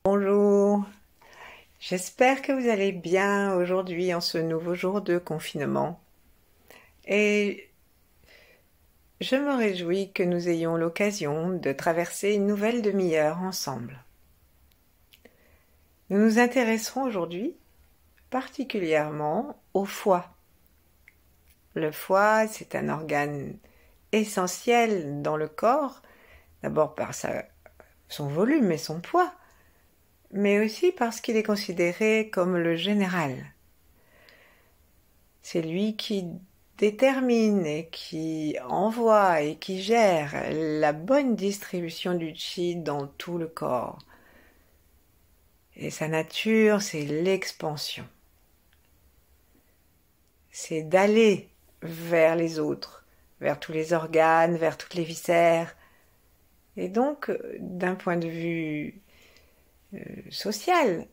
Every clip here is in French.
Bonjour, j'espère que vous allez bien aujourd'hui en ce nouveau jour de confinement. Et je me réjouis que nous ayons l'occasion de traverser une nouvelle demi-heure ensemble. Nous nous intéresserons aujourd'hui particulièrement au foie. Le foie, c'est un organe essentiel dans le corps, d'abord par son volume et son poids, mais aussi parce qu'il est considéré comme le général. C'est lui qui détermine et qui envoie et qui gère la bonne distribution du chi dans tout le corps. Et sa nature, c'est l'expansion. C'est d'aller vers les autres, vers tous les organes, vers toutes les viscères. Et donc, d'un point de vue social,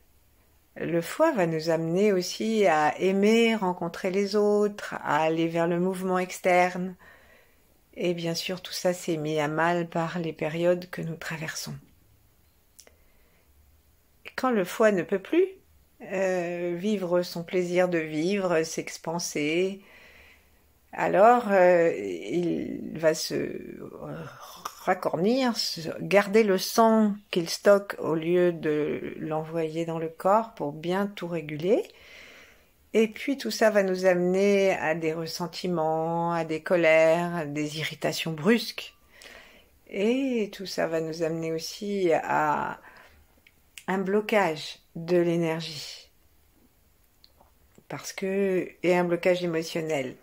le foie va nous amener aussi à aimer rencontrer les autres, à aller vers le mouvement externe. Et bien sûr, tout ça s'est mis à mal par les périodes que nous traversons. Et quand le foie ne peut plus vivre son plaisir de vivre, s'expanser, alors il va se racornir, garder le sang qu'il stocke au lieu de l'envoyer dans le corps pour bien tout réguler. Et puis tout ça va nous amener à des ressentiments, à des colères, à des irritations brusques. Et tout ça va nous amener aussi à un blocage de l'énergie. Et un blocage émotionnel.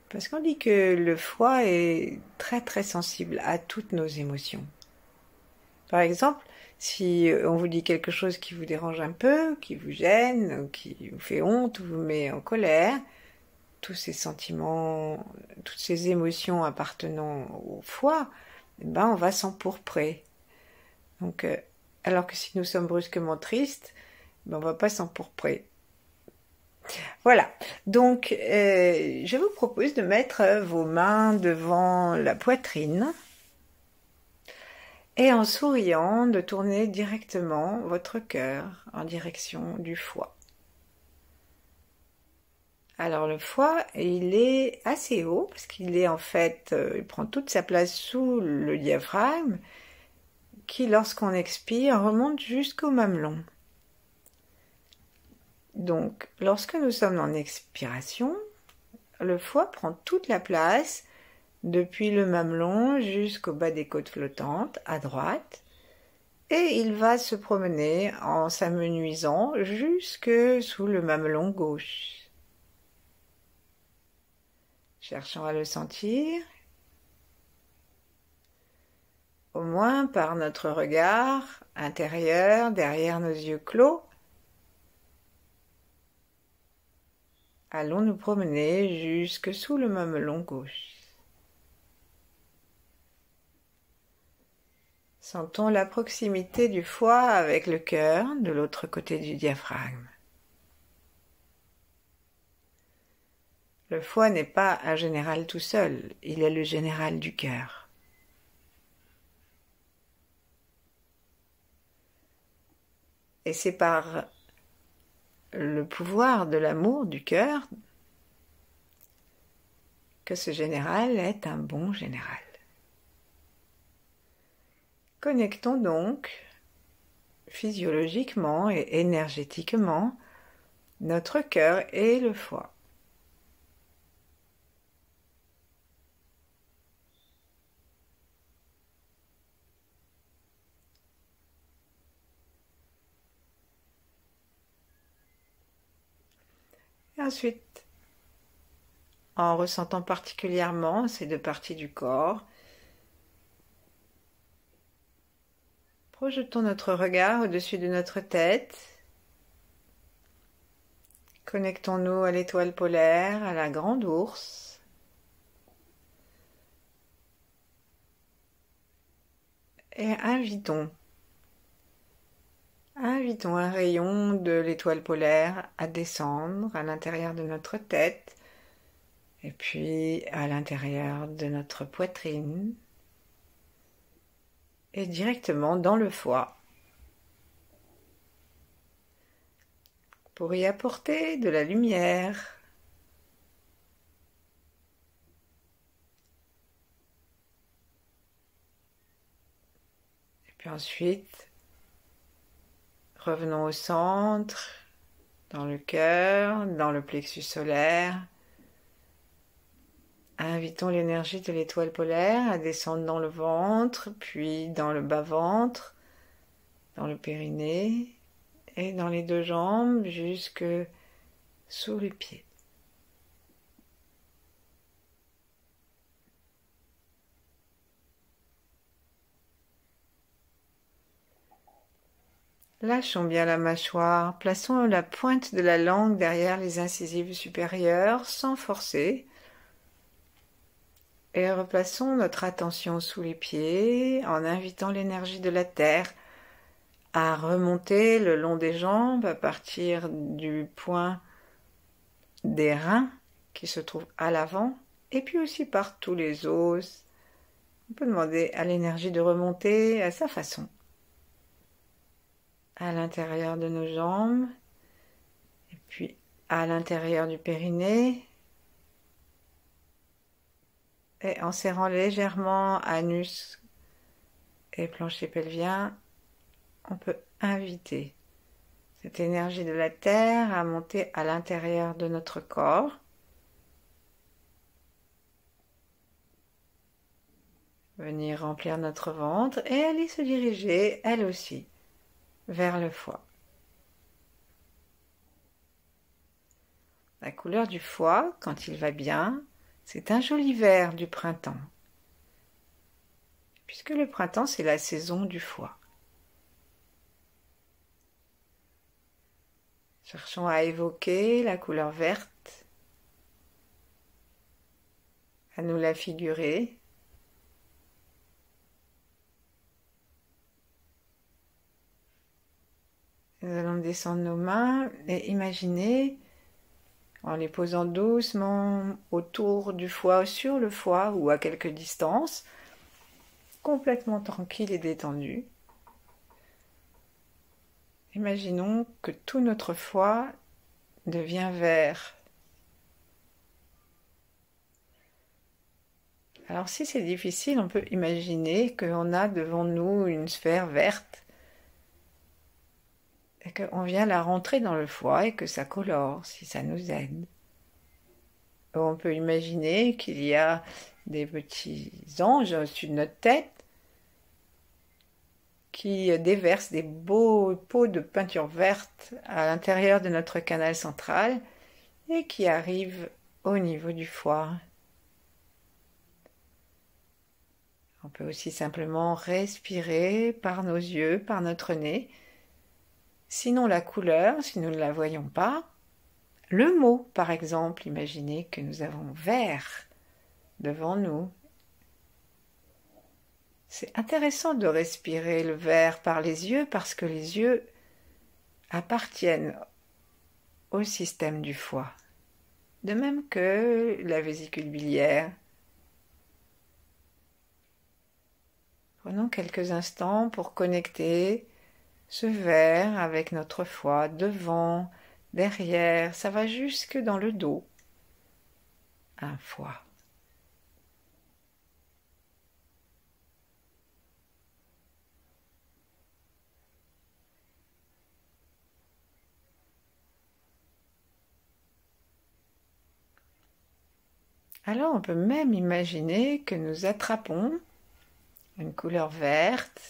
Parce qu'on dit que le foie est très très sensible à toutes nos émotions. Par exemple, si on vous dit quelque chose qui vous dérange un peu, qui vous gêne, qui vous fait honte, ou vous met en colère, tous ces sentiments, toutes ces émotions appartenant au foie, on va s'empourprer. Donc, alors que si nous sommes brusquement tristes, on ne va pas s'empourprer. Voilà, donc je vous propose de mettre vos mains devant la poitrine et en souriant de tourner directement votre cœur en direction du foie. Alors le foie, il est assez haut parce qu'il est en fait, il prend toute sa place sous le diaphragme qui, lorsqu'on expire, remonte jusqu'au mamelon. Donc, lorsque nous sommes en expiration, le foie prend toute la place depuis le mamelon jusqu'au bas des côtes flottantes, à droite, et il va se promener en s'amenuisant jusque sous le mamelon gauche. Cherchons à le sentir, au moins par notre regard intérieur, derrière nos yeux clos. Allons nous promener jusque sous le mamelon gauche. Sentons la proximité du foie avec le cœur de l'autre côté du diaphragme. Le foie n'est pas un général tout seul, il est le général du cœur. Et c'est par le pouvoir de l'amour du cœur que ce général est un bon général. Connectons donc physiologiquement et énergétiquement notre cœur et le foie. Et ensuite, en ressentant particulièrement ces deux parties du corps, projetons notre regard au-dessus de notre tête. Connectons-nous à l'étoile polaire, à la grande ours. Et invitons un rayon de l'étoile polaire à descendre à l'intérieur de notre tête et puis à l'intérieur de notre poitrine et directement dans le foie. pour y apporter de la lumière. Et puis ensuite, revenons au centre, dans le cœur, dans le plexus solaire. Invitons l'énergie de l'étoile polaire à descendre dans le ventre, puis dans le bas-ventre, dans le périnée et dans les deux jambes jusque sous les pieds. Lâchons bien la mâchoire, plaçons la pointe de la langue derrière les incisives supérieures sans forcer et replaçons notre attention sous les pieds en invitant l'énergie de la terre à remonter le long des jambes à partir du point des reins qui se trouvent à l'avant et puis aussi par tous les os. On peut demander à l'énergie de remonter à sa façon. À l'intérieur de nos jambes, et puis à l'intérieur du périnée, et en serrant légèrement anus et plancher pelvien, on peut inviter cette énergie de la terre à monter à l'intérieur de notre corps. Venir remplir notre ventre et aller se diriger, elle aussi, vers le foie. La couleur du foie, quand il va bien, c'est un joli vert du printemps. Puisque le printemps, c'est la saison du foie. Cherchons à évoquer la couleur verte, à nous la figurer. Nous allons descendre nos mains et imaginer, en les posant doucement autour du foie, sur le foie ou à quelque distance, complètement tranquille et détendu. Imaginons que tout notre foie devient vert. Alors si c'est difficile, on peut imaginer qu'on a devant nous une sphère verte et qu'on vient la rentrer dans le foie et que ça colore, si ça nous aide. Ou on peut imaginer qu'il y a des petits anges au-dessus de notre tête qui déversent des beaux pots de peinture verte à l'intérieur de notre canal central et qui arrivent au niveau du foie. On peut aussi simplement respirer par nos yeux, par notre nez. Sinon la couleur, si nous ne la voyons pas, le mot par exemple, imaginez que nous avons vert devant nous. C'est intéressant de respirer le vert par les yeux parce que les yeux appartiennent au système du foie, de même que la vésicule biliaire. Prenons quelques instants pour connecter ce vert avec notre foie devant, derrière, ça va jusque dans le dos. Un foie. Alors on peut même imaginer que nous attrapons une couleur verte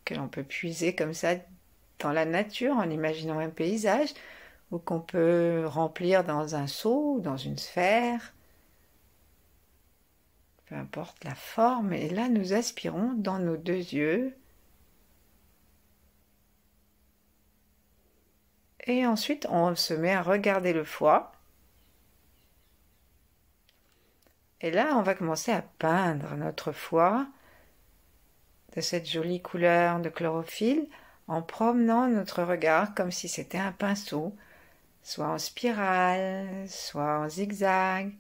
que l'on peut puiser comme ça dans la nature en imaginant un paysage ou qu'on peut remplir dans un seau ou dans une sphère. Peu importe la forme, et là nous aspirons dans nos deux yeux. Et ensuite on se met à regarder le foie. Et là on va commencer à peindre notre foie de cette jolie couleur de chlorophylle en promenant notre regard comme si c'était un pinceau, soit en spirale, soit en zigzag,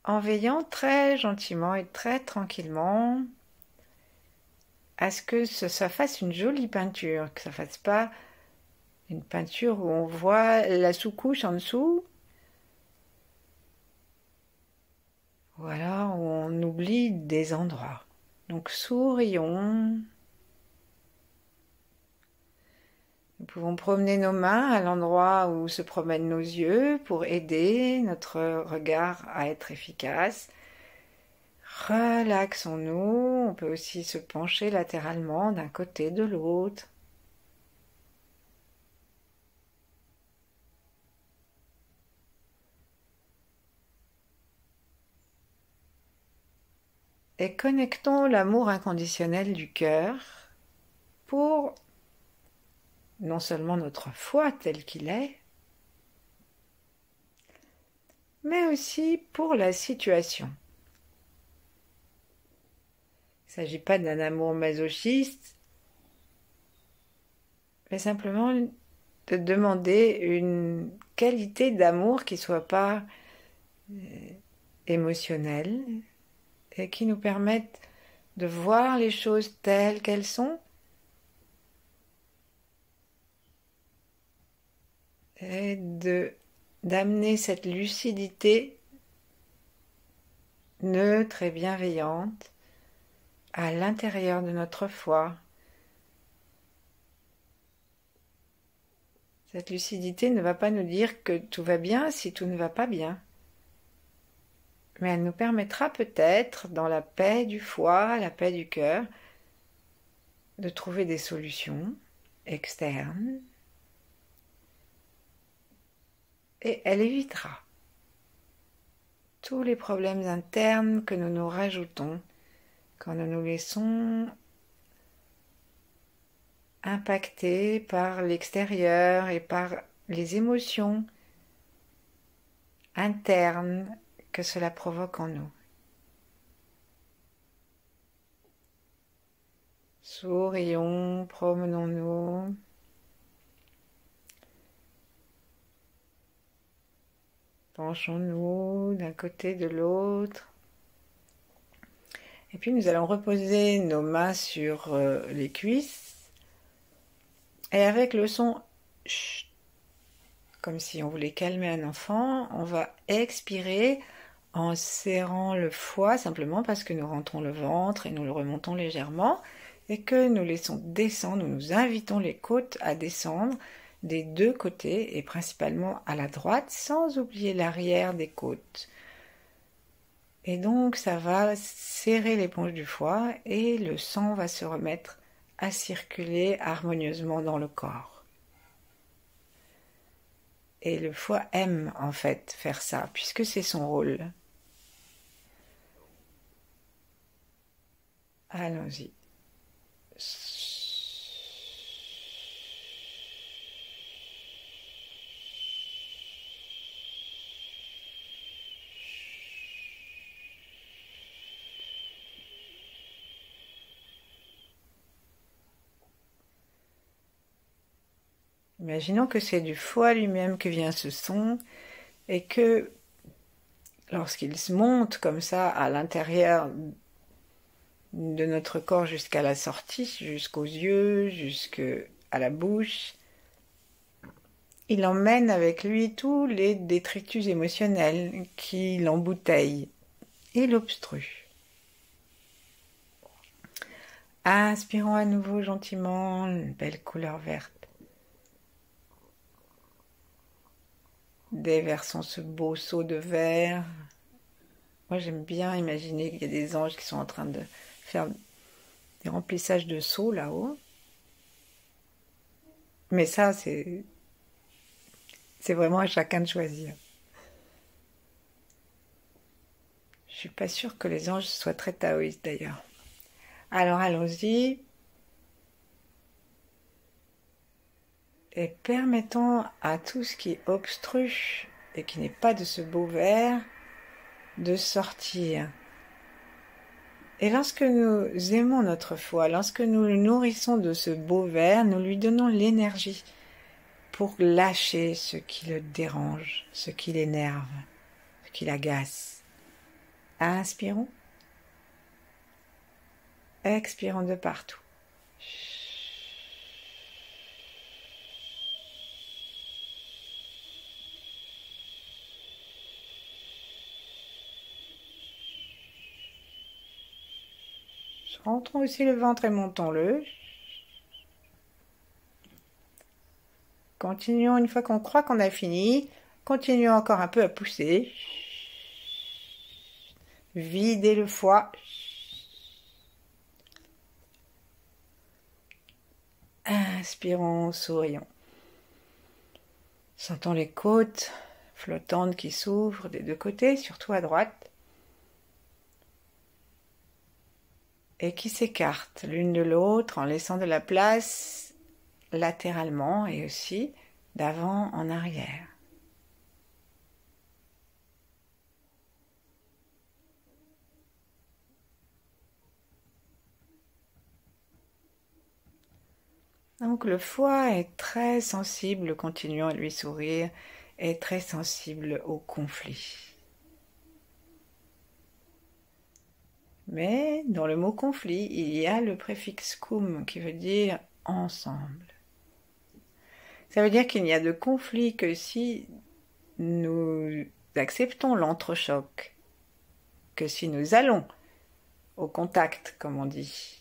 en veillant très gentiment et très tranquillement à ce que ça fasse une jolie peinture, que ça ne fasse pas Une peinture où on voit la sous-couche en dessous. Voilà, où on oublie des endroits. Donc sourions. Nous pouvons promener nos mains à l'endroit où se promènent nos yeux pour aider notre regard à être efficace. Relaxons-nous. On peut aussi se pencher latéralement d'un côté de l'autre. Et connectons l'amour inconditionnel du cœur pour non seulement notre foi tel qu'il est, mais aussi pour la situation. Il ne s'agit pas d'un amour masochiste, mais simplement de demander une qualité d'amour qui ne soit pas émotionnelle et qui nous permette de voir les choses telles qu'elles sont et d'amener cette lucidité neutre et bienveillante à l'intérieur de notre foi. Cette lucidité ne va pas nous dire que tout va bien si tout ne va pas bien. Mais elle nous permettra peut-être, dans la paix du foie, la paix du cœur, de trouver des solutions externes. Et elle évitera tous les problèmes internes que nous nous rajoutons quand nous nous laissons impactés par l'extérieur et par les émotions internes que cela provoque en nous. Sourions, promenons-nous. Penchons-nous d'un côté de l'autre. Et puis nous allons reposer nos mains sur les cuisses. Et avec le son chut, comme si on voulait calmer un enfant, on va expirer en serrant le foie simplement parce que nous rentrons le ventre et nous le remontons légèrement et que nous laissons descendre, nous invitons les côtes à descendre des deux côtés et principalement à la droite sans oublier l'arrière des côtes. Et donc ça va serrer l'éponge du foie et le sang va se remettre à circuler harmonieusement dans le corps. Et le foie aime en fait faire ça, puisque c'est son rôle. Allons-y. Imaginons que c'est du foie lui-même que vient ce son et que lorsqu'il se monte comme ça à l'intérieur de notre corps jusqu'à la sortie, jusqu'aux yeux, jusqu'à la bouche, il emmène avec lui tous les détritus émotionnels qui l'embouteillent et l'obstruent. Inspirons à nouveau gentiment, une belle couleur verte. Déversons ce beau seau de verre. Moi, j'aime bien imaginer qu'il y a des anges qui sont en train de faire des remplissages de seaux là-haut. Mais ça, c'est vraiment à chacun de choisir. Je suis pas sûre que les anges soient très taoïstes d'ailleurs. Alors allons-y. Et permettons à tout ce qui obstrue et qui n'est pas de ce beau verre de sortir. Et lorsque nous aimons notre foi, lorsque nous le nourrissons de ce beau verre, nous lui donnons l'énergie pour lâcher ce qui le dérange, ce qui l'énerve, ce qui l'agace. Inspirons. Expirons de partout. Rentrons aussi le ventre et montons-le. Continuons une fois qu'on croit qu'on a fini. Continuons encore un peu à pousser. Videz le foie. Inspirons, sourions. Sentons les côtes flottantes qui s'ouvrent des deux côtés, surtout à droite, et qui s'écartent l'une de l'autre en laissant de la place latéralement et aussi d'avant en arrière. Donc le foie est très sensible, continuons à lui sourire, est très sensible au conflit. Mais dans le mot conflit, il y a le préfixe cum qui veut dire ensemble. Ça veut dire qu'il n'y a de conflit que si nous acceptons l'entrechoc, que si nous allons au contact, comme on dit.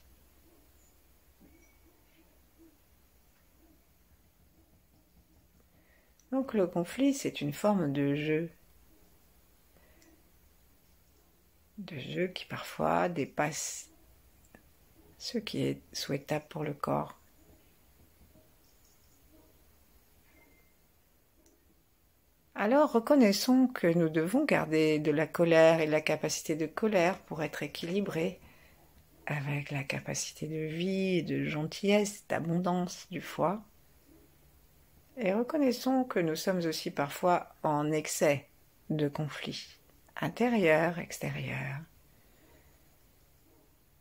Donc le conflit, c'est une forme de jeu qui parfois dépasse ce qui est souhaitable pour le corps. Alors reconnaissons que nous devons garder de la colère et la capacité de colère pour être équilibrés avec la capacité de vie, de gentillesse, d'abondance du foie. Et reconnaissons que nous sommes aussi parfois en excès de conflits, intérieurs, extérieurs.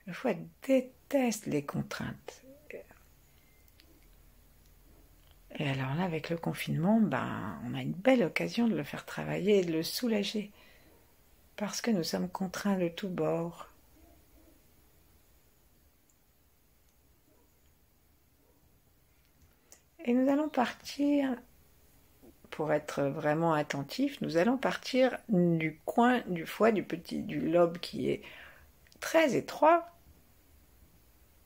Le foie déteste les contraintes. Et alors là, avec le confinement, on a une belle occasion de le faire travailler et de le soulager. Parce que nous sommes contraints de tous bords. Et nous allons partir, pour être vraiment attentifs, nous allons partir du coin du foie, du lobe qui est très étroit,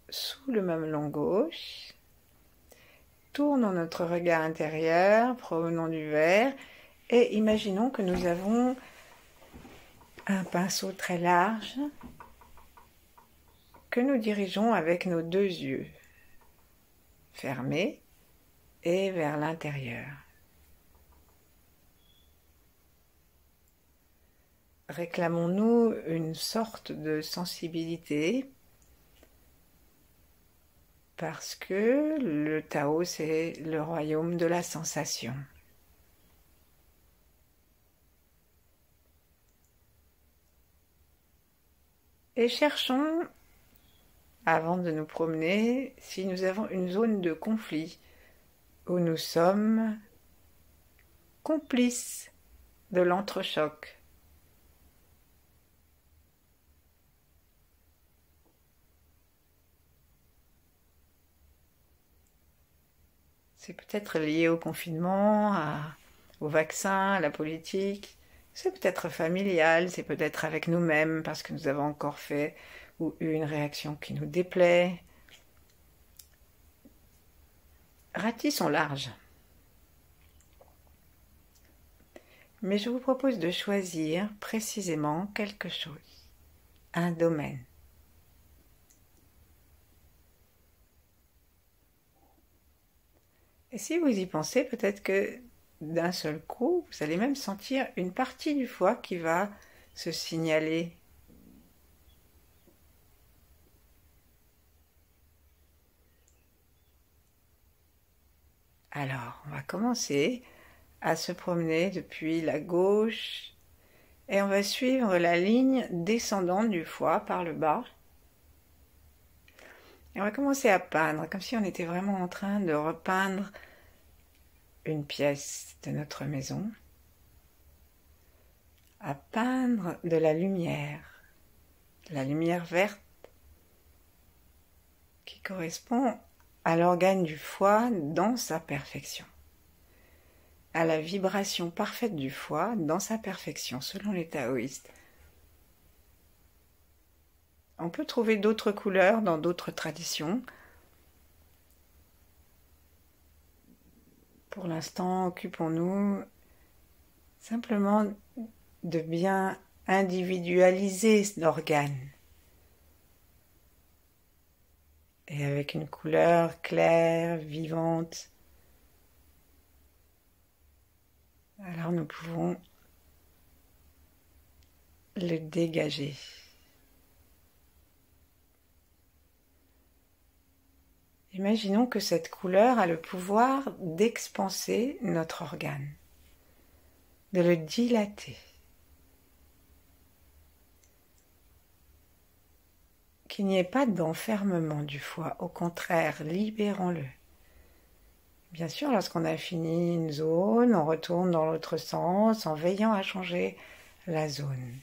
sous le mamelon gauche. Tournons notre regard intérieur, provenons du verre, et imaginons que nous avons un pinceau très large que nous dirigeons avec nos deux yeux fermés et vers l'intérieur. Réclamons-nous une sorte de sensibilité parce que le Tao, c'est le royaume de la sensation. Et cherchons, avant de nous promener, si nous avons une zone de conflit où nous sommes complices de l'entrechoc. C'est peut-être lié au confinement, au vaccin, à la politique. C'est peut-être familial, c'est peut-être avec nous-mêmes parce que nous avons encore fait ou eu une réaction qui nous déplaît. Ratissons large. Mais je vous propose de choisir précisément quelque chose, un domaine. Et si vous y pensez, peut-être que d'un seul coup, vous allez même sentir une partie du foie qui va se signaler. Alors, on va commencer à se promener depuis la gauche et on va suivre la ligne descendante du foie par le bas. Et on va commencer à peindre, comme si on était vraiment en train de repeindre une pièce de notre maison, à peindre de la lumière verte qui correspond à l'organe du foie dans sa perfection, à la vibration parfaite du foie dans sa perfection, selon les taoïstes. On peut trouver d'autres couleurs dans d'autres traditions. Pour l'instant, occupons-nous simplement de bien individualiser l'organe. Et avec une couleur claire, vivante, alors nous pouvons le dégager. Imaginons que cette couleur a le pouvoir d'expanser notre organe, de le dilater. Qu'il n'y ait pas d'enfermement du foie, au contraire, libérons-le. Bien sûr, lorsqu'on a fini une zone, on retourne dans l'autre sens en veillant à changer la zone.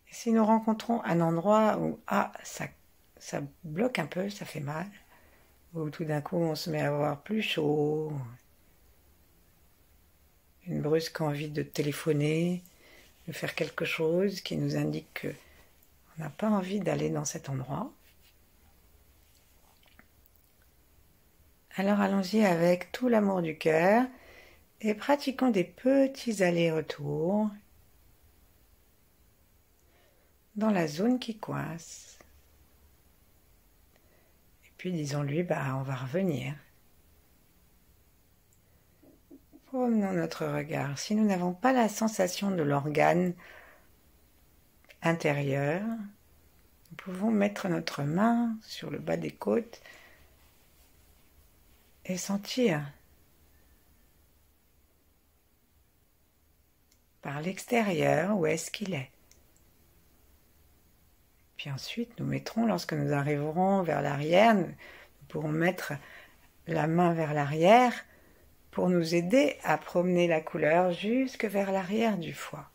Et si nous rencontrons un endroit où ça bloque un peu, ça fait mal, ou tout d'un coup on se met à avoir plus chaud, une brusque envie de téléphoner, de faire quelque chose qui nous indique qu'on n'a pas envie d'aller dans cet endroit, alors allons-y avec tout l'amour du cœur et pratiquons des petits allers-retours dans la zone qui coince. Et puis disons-lui, on va revenir. Promenons notre regard. Si nous n'avons pas la sensation de l'organe intérieur, nous pouvons mettre notre main sur le bas des côtes et sentir par l'extérieur où est-ce qu'il est. Puis ensuite, nous mettrons, lorsque nous arriverons vers l'arrière, nous pourrons mettre la main vers l'arrière pour nous aider à promener la couleur jusque vers l'arrière du foie.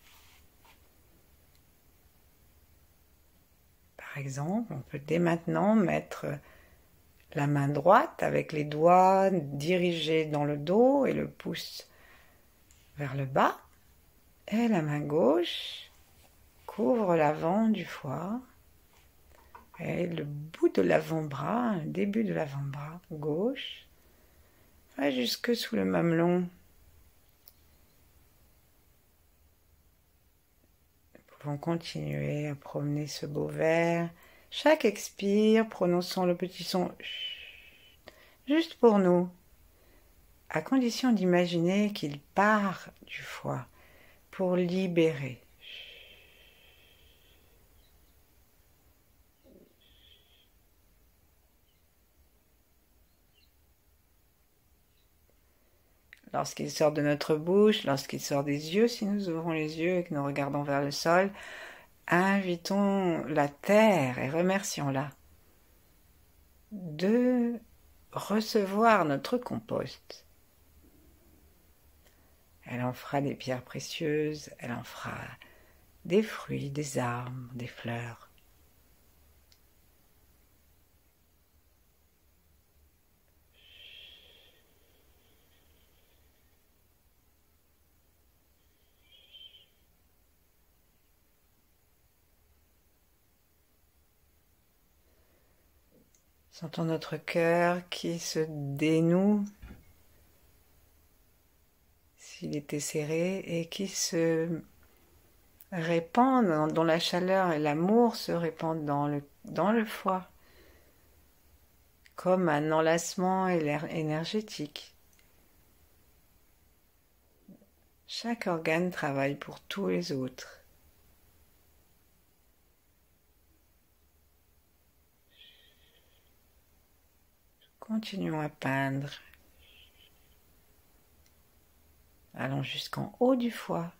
Par exemple, on peut dès maintenant mettre la main droite avec les doigts dirigés dans le dos et le pouce vers le bas, et la main gauche couvre l'avant du foie et le bout de l'avant-bras, le début de l'avant-bras gauche, va jusque sous le mamelon. Nous pouvons continuer à promener ce beau verre. Chaque expire, prononçons le petit son juste pour nous, à condition d'imaginer qu'il part du foie pour libérer. Lorsqu'il sort de notre bouche, lorsqu'il sort des yeux, si nous ouvrons les yeux et que nous regardons vers le sol, invitons la terre et remercions-la de recevoir notre compost. Elle en fera des pierres précieuses, elle en fera des fruits, des arbres, des fleurs. Sentons notre cœur qui se dénoue s'il était serré et qui se répand, dont la chaleur et l'amour se répandent dans le foie, comme un enlacement énergétique. Chaque organe travaille pour tous les autres. Continuons à peindre. Allons jusqu'en haut du foie.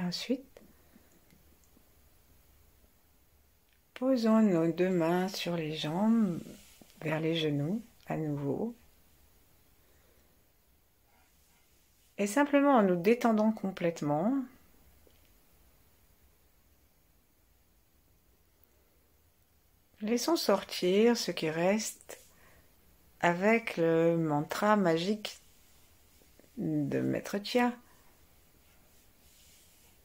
ensuite, posons nos deux mains sur les jambes, vers les genoux, à nouveau. Et simplement en nous détendant complètement, laissons sortir ce qui reste avec le mantra magique de Maître Chia.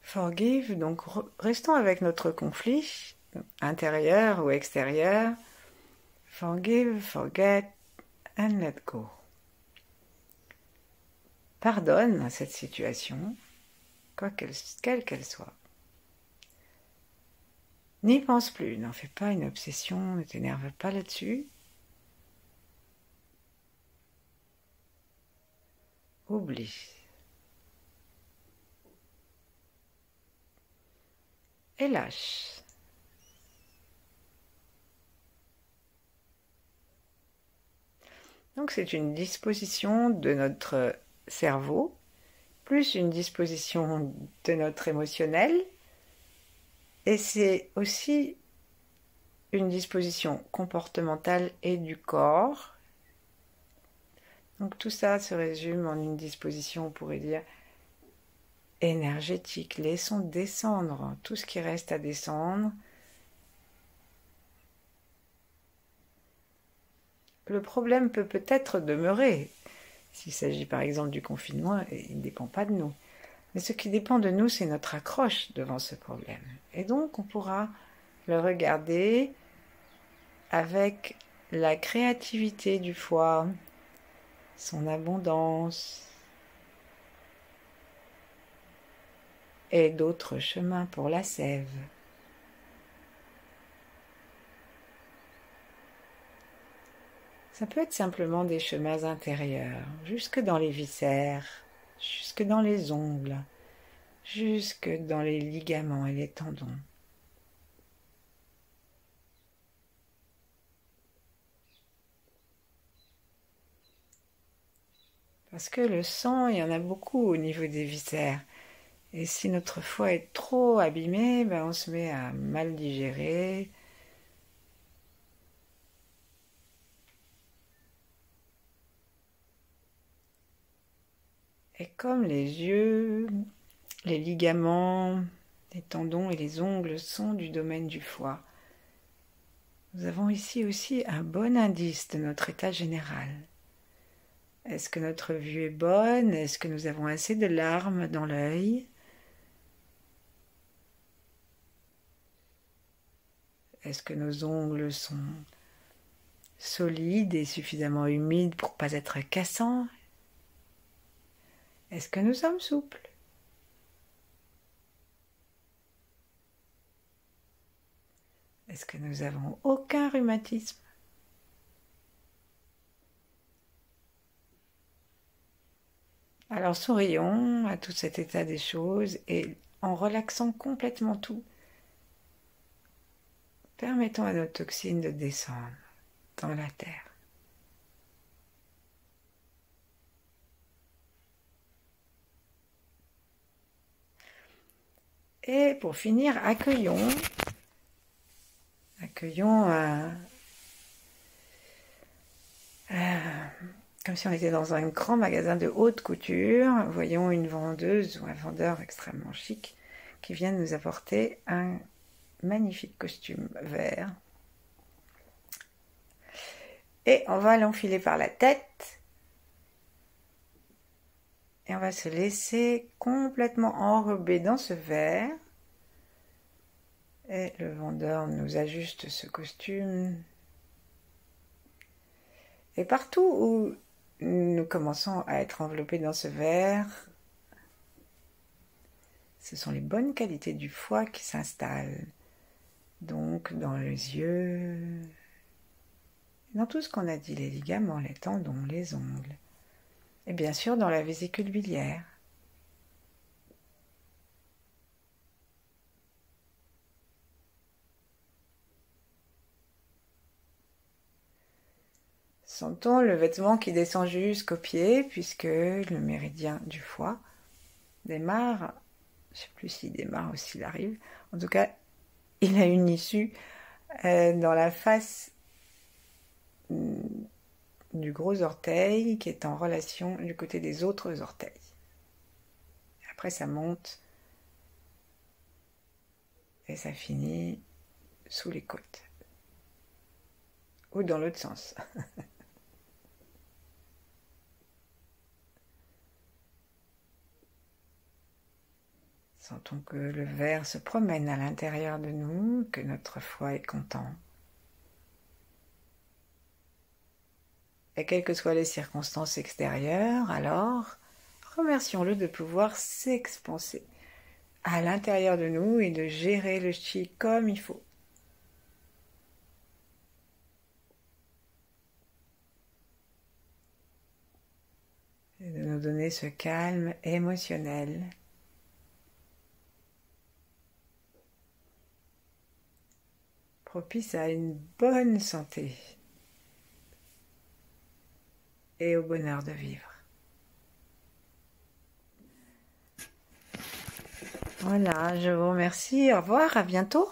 Forgive, donc restons avec notre conflit, intérieur ou extérieur. Forgive, forget and let go. Pardonne à cette situation, quelle qu'elle soit. N'y pense plus, n'en fais pas une obsession, ne t'énerve pas là-dessus. Oublie. Et lâche. Donc c'est une disposition de notre cerveau, plus une disposition de notre émotionnel, et c'est aussi une disposition comportementale et du corps. Donc tout ça se résume en une disposition, on pourrait dire, énergétique. Laissons descendre tout ce qui reste à descendre. Le problème peut peut-être demeurer. S'il s'agit par exemple du confinement, il ne dépend pas de nous. Mais ce qui dépend de nous, c'est notre accroche devant ce problème. Et donc, on pourra le regarder avec la créativité du foie, son abondance et d'autres chemins pour la sève. Ça peut être simplement des chemins intérieurs, jusque dans les viscères, jusque dans les ongles, jusque dans les ligaments et les tendons. Parce que le sang, il y en a beaucoup au niveau des viscères. Et si notre foie est trop abîmé, on se met à mal digérer. Et comme les yeux, les ligaments, les tendons et les ongles sont du domaine du foie, nous avons ici aussi un bon indice de notre état général. Est-ce que notre vue est bonne? Est-ce que nous avons assez de larmes dans l'œil? Est-ce que nos ongles sont solides et suffisamment humides pour ne pas être cassants? Est-ce que nous sommes souples? Est-ce que nous avons aucun rhumatisme? Alors sourions à tout cet état des choses et en relaxant complètement tout, permettons à nos toxines de descendre dans la terre. Et pour finir, accueillons comme si on était dans un grand magasin de haute couture, voyons une vendeuse ou un vendeur extrêmement chic qui vient nous apporter un magnifique costume vert. Et on va l'enfiler par la tête et on va se laisser complètement enrober dans ce vert. Et le vendeur nous ajuste ce costume. Et partout où nous commençons à être enveloppés dans ce verre, ce sont les bonnes qualités du foie qui s'installent. Donc dans les yeux, dans tout ce qu'on a dit, les ligaments, les tendons, les ongles, et bien sûr dans la vésicule biliaire. Sentons le vêtement qui descend jusqu'aux pieds, puisque le méridien du foie démarre Je ne sais plus s'il démarre ou s'il arrive. En tout cas, il a une issue dans la face du gros orteil qui est en relation du côté des autres orteils. Après, ça monte et ça finit sous les côtes. Ou dans l'autre sens. Sentons que le verre se promène à l'intérieur de nous, que notre foie est content. Et quelles que soient les circonstances extérieures, alors, remercions-le de pouvoir s'expanser à l'intérieur de nous et de gérer le chi comme il faut. Et de nous donner ce calme émotionnel. Propice à une bonne santé et au bonheur de vivre. Voilà, je vous remercie. Au revoir, à bientôt.